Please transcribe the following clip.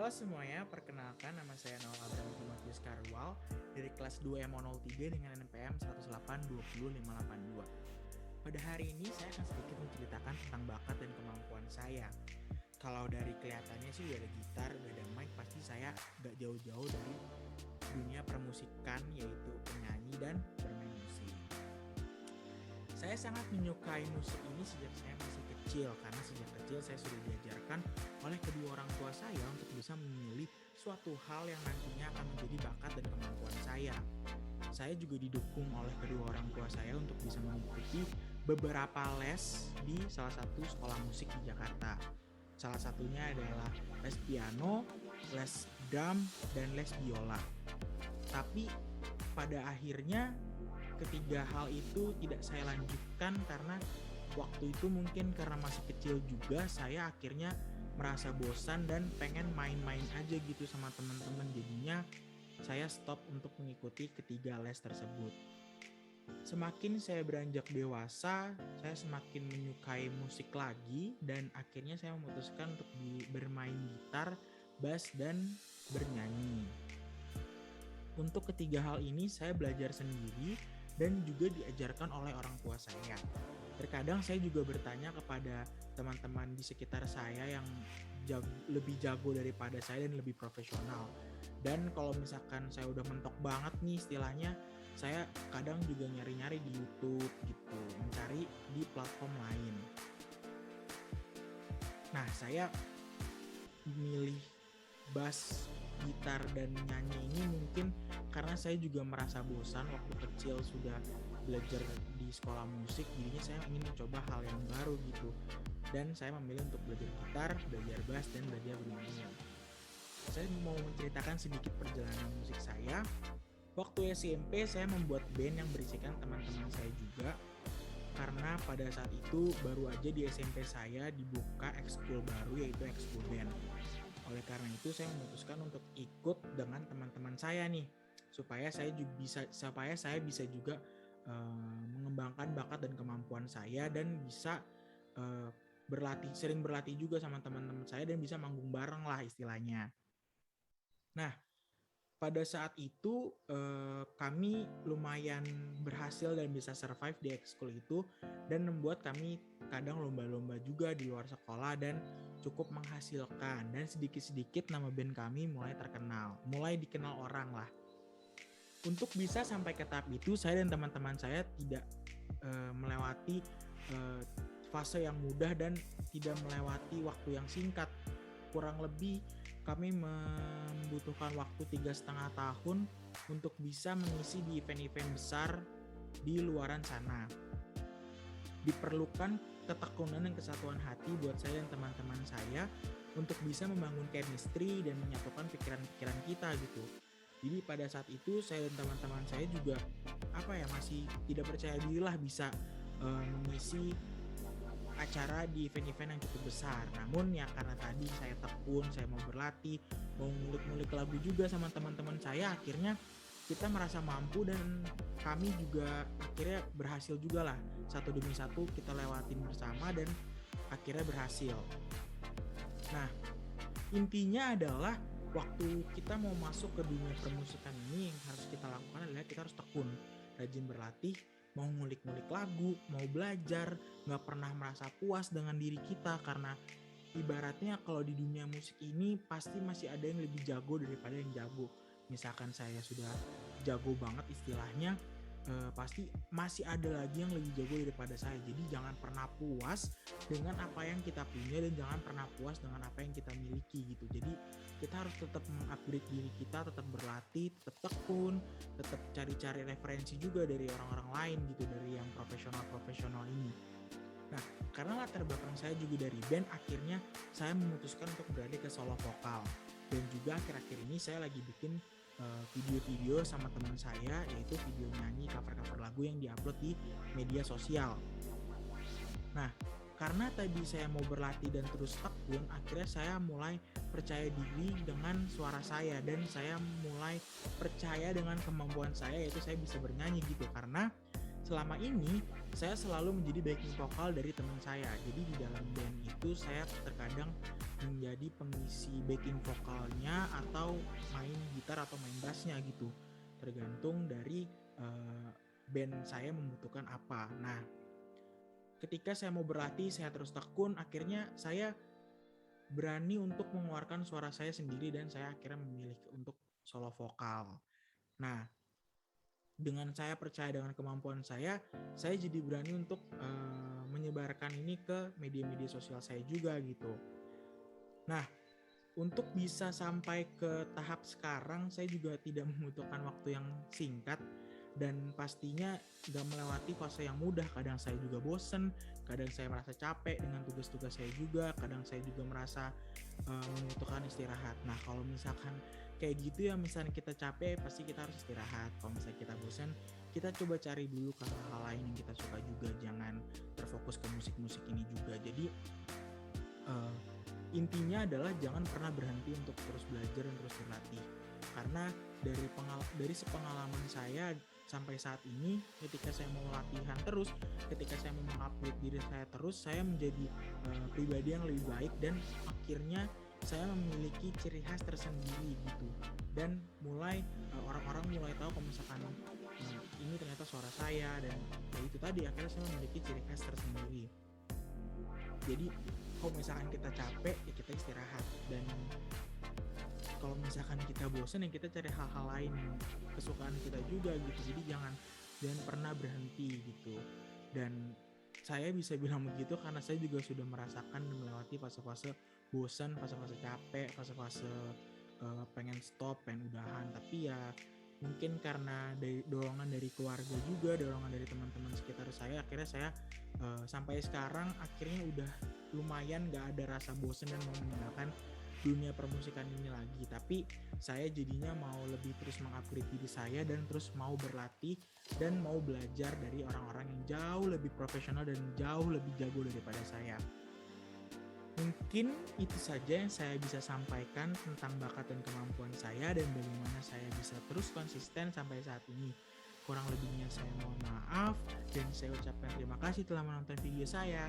Halo semuanya, perkenalkan nama saya Noel Abraham Timotius Karwal dari kelas 2 MO03 dengan NPM 1820582. Pada hari ini saya akan sedikit menceritakan tentang bakat dan kemampuan saya. Kalau dari kelihatannya sih udah ada gitar, udah ada mic, pasti saya gak jauh-jauh dari dunia permusikan, yaitu penyanyi dan bermain musik. Saya sangat menyukai musik ini sejak saya masih kecil, karena sejak kecil saya sudah diajarkan oleh kedua orang tua saya untuk bisa memilih suatu hal yang nantinya akan menjadi bakat dan kemampuan saya. Saya juga didukung oleh kedua orang tua saya untuk bisa mengikuti beberapa les di salah satu sekolah musik di Jakarta. Salah satunya adalah les piano, les drum, dan les biola. Tapi pada akhirnya ketiga hal itu tidak saya lanjutkan karena waktu itu mungkin karena masih kecil juga saya akhirnya merasa bosan dan pengen main-main aja gitu sama teman-teman. Jadinya saya stop untuk mengikuti ketiga les tersebut. Semakin saya beranjak dewasa, saya semakin menyukai musik lagi dan akhirnya saya memutuskan untuk bermain gitar, bass, dan bernyanyi. Untuk ketiga hal ini saya belajar sendiri dan juga diajarkan oleh orang tua saya. Terkadang saya juga bertanya kepada teman-teman di sekitar saya yang lebih jago daripada saya dan lebih profesional. Dan kalau misalkan saya udah mentok banget nih istilahnya, saya kadang juga nyari-nyari di YouTube gitu, mencari di platform lain. Nah, saya milih bass, gitar, dan nyanyi ini mungkin karena saya juga merasa bosan waktu kecil sudah belajar di sekolah musik, jadinya saya ingin mencoba hal yang baru gitu. Dan saya memilih untuk belajar gitar, belajar bass, dan belajar bernyanyi. Saya mau menceritakan sedikit perjalanan musik saya. Waktu SMP saya membuat band yang berisikan teman-teman saya juga, karena pada saat itu baru aja di SMP saya dibuka ekskul baru, yaitu ekskul band. Oleh karena itu saya memutuskan untuk ikut dengan teman-teman saya nih, supaya saya bisa juga mengembangkan bakat dan kemampuan saya dan bisa sering berlatih juga sama teman-teman saya dan bisa manggung bareng lah istilahnya. Nah, pada saat itu kami lumayan berhasil dan bisa survive di ekskul itu dan membuat kami kadang lomba-lomba juga di luar sekolah dan cukup menghasilkan, dan sedikit-sedikit nama band kami mulai dikenal orang lah. Untuk bisa sampai ke tahap itu, saya dan teman-teman saya tidak melewati fase yang mudah dan tidak melewati waktu yang singkat. Kurang lebih kami membutuhkan waktu 3,5 tahun untuk bisa mengisi di event-event besar di luaran sana. Diperlukan ketekunan dan kesatuan hati buat saya dan teman-teman saya untuk bisa membangun chemistry dan menyatukan pikiran-pikiran kita gitu. Jadi pada saat itu saya dan teman-teman saya juga masih tidak percaya diri lah bisa mengisi acara di event-event yang cukup besar. Namun ya karena tadi saya tekun, saya mau berlatih, mau ngulik-ngulik lagu juga sama teman-teman saya, akhirnya kita merasa mampu dan kami juga akhirnya berhasil juga lah. Satu demi satu kita lewatin bersama dan akhirnya berhasil. Nah, intinya adalah waktu kita mau masuk ke dunia permusikan ini, yang harus kita lakukan adalah kita harus tekun, rajin berlatih, mau ngulik-ngulik lagu, mau belajar, gak pernah merasa puas dengan diri kita, karena ibaratnya kalau di dunia musik ini pasti masih ada yang lebih jago daripada yang jago. Misalkan saya sudah jago banget istilahnya, pasti masih ada lagi yang lebih jago daripada saya. Jadi jangan pernah puas dengan apa yang kita punya dan jangan pernah puas dengan apa yang kita miliki gitu. Jadi kita harus tetap mengupgrade diri kita, tetap berlatih, tetap tekun, tetap cari-cari referensi juga dari orang-orang lain gitu, dari yang profesional-profesional ini. Nah, karena latar belakang saya juga dari band, akhirnya saya memutuskan untuk beralih ke solo vokal. Dan juga akhir-akhir ini saya lagi bikin video-video sama teman saya, yaitu video nyanyi cover-cover lagu yang diupload di media sosial. Nah, karena tadi saya mau berlatih dan terus tekun, akhirnya saya mulai percaya diri dengan suara saya dan saya mulai percaya dengan kemampuan saya, yaitu saya bisa bernyanyi gitu. Karena selama ini saya selalu menjadi backing vokal dari teman saya. Jadi di dalam band itu saya terkadang menjadi pengisi backing vokalnya atau main gitar atau main bassnya gitu, tergantung dari band saya membutuhkan apa. Nah, ketika saya mau berlatih, saya terus tekun, akhirnya saya berani untuk mengeluarkan suara saya sendiri dan saya akhirnya memilih untuk solo vokal. Nah, dengan saya percaya dengan kemampuan saya jadi berani untuk menyebarkan ini ke media-media sosial saya juga gitu. Nah, untuk bisa sampai ke tahap sekarang, saya juga tidak membutuhkan waktu yang singkat dan pastinya gak melewati fase yang mudah. Kadang saya juga bosen, kadang saya merasa capek dengan tugas-tugas saya juga, kadang saya juga merasa membutuhkan istirahat. Nah, kalau misalkan kayak gitu ya, misalnya kita capek, pasti kita harus istirahat. Kalau misalnya kita bosan, kita coba cari dulu ke hal-hal lain yang kita suka juga. Jangan terfokus ke musik-musik ini juga. Jadi uh, intinya adalah jangan pernah berhenti untuk terus belajar dan terus berlatih. Karena dari sepengalaman saya sampai saat ini, ketika saya mau latihan terus, ketika saya mau mengupgrade diri saya terus, saya menjadi pribadi yang lebih baik dan akhirnya saya memiliki ciri khas tersendiri gitu. Dan orang-orang mulai tahu kalau misalkan ini ternyata suara saya, dan itu tadi akhirnya saya memiliki ciri khas tersendiri. Jadi kalau misalkan kita capek ya kita istirahat, dan kalau misalkan kita bosan ya kita cari hal-hal lain yang kesukaan kita juga gitu. Jadi jangan pernah berhenti gitu. Dan saya bisa bilang begitu karena saya juga sudah merasakan dan melewati fase-fase bosan, fase-fase capek, fase-fase pengen stop, pengen udahan. Tapi ya mungkin karena dorongan dari keluarga juga, dorongan dari teman-teman sekitar saya, akhirnya saya sampai sekarang akhirnya udah lumayan gak ada rasa bosan dan mau meninggalkan dunia permusikan ini lagi. Tapi saya jadinya mau lebih terus mengupgrade diri saya dan terus mau berlatih dan mau belajar dari orang-orang yang jauh lebih profesional dan jauh lebih jago daripada saya. Mungkin itu saja yang saya bisa sampaikan tentang bakat dan kemampuan saya dan bagaimana saya bisa terus konsisten sampai saat ini. Kurang lebihnya saya mohon maaf dan saya ucapkan terima kasih telah menonton video saya.